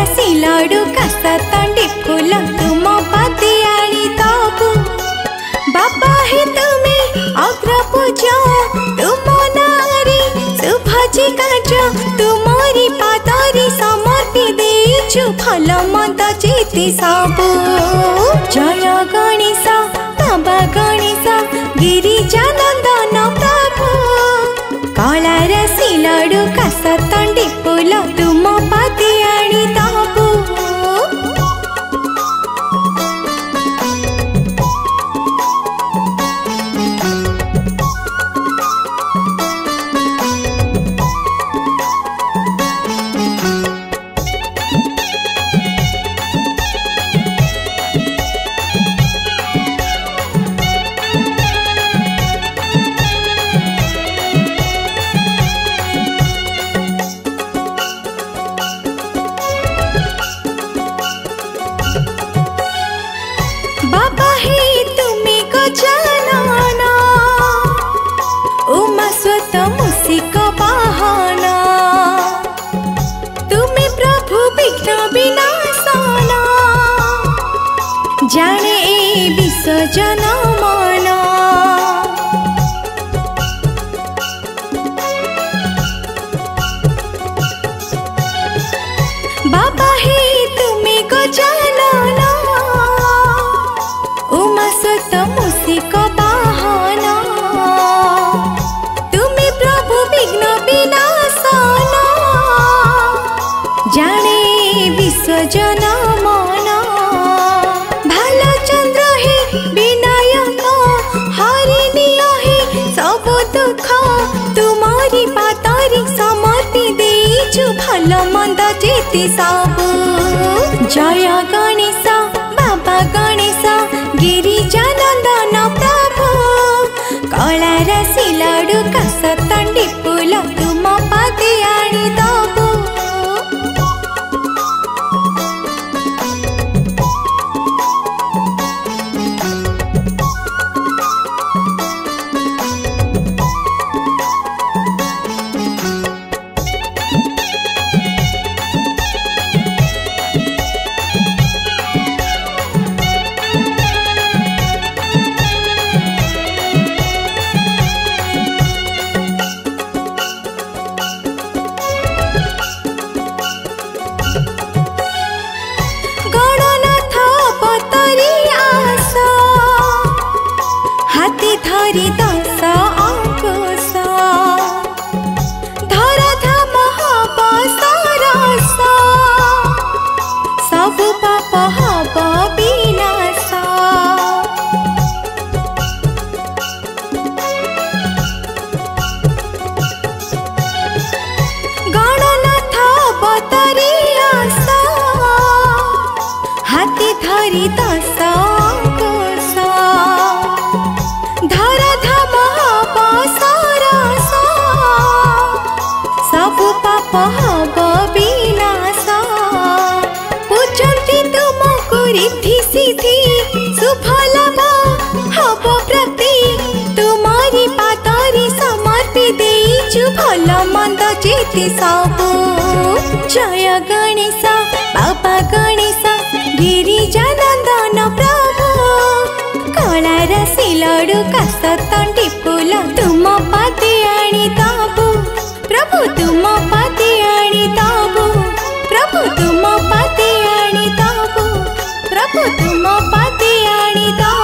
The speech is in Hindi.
रसी लडु कास तंडी फूल तुम पाती आनी दबु बाबा हे तुमे अग्र पूजा तुम नारी शुभजी काज तुमरी पादरी समर्पी देछु फल मंद जेते सबु। जय गणेश बाबा गणेश गिरिजानंदन प्रभु कला रसी लडु कास तंडी फूल तुम पाती आनी दबु। बाबा हे तुमे गजानन उमा स्वत मूषिक वाहन तुमे प्रभु विघ्न विनाशन जाने ए विश्व जन मन। बाबा हे तुमे गजानन उमा स्वत मूषिक वाहन तुमे प्रभु विघ्न विनाशन जाने विश्व जन मन। भालचंद्र हे विनायक हरिणीय हे सब दुख तुमरी पातरी समर्पी देछु भल मंद जेते सबु। जय गणेश बाबा गणेश गिरिजानंदन प्रभु कला रसी लडु कास तंडी फूल तुम पाती आनी दबु। गणनाथ अवतरी आस हाथी धरी 10 अंकुश धराधाम हब सरस सबु पाप हब विनाश। गणनाथ अवतरी आस हाथी धरी 10 अंकुश धराधाम हब सरस सबु पाप हब विनाश। पूजन्ति तुमको रिद्धि सिद्धि शुभ लाभ हब प्राप्ति तुमरी पातरी समर्पी देछु भल मंद जेते सबु। जय गणेश बाबा गणेश गिरिजानंदन प्रभु कला रसी लडु कास तंडी फूल तुम पाती आनी दबु। प्रभु तुम पाती आनी दबु प्रभु तुम पाती आनी दबु प्रभु तुम पाती आनी दबु।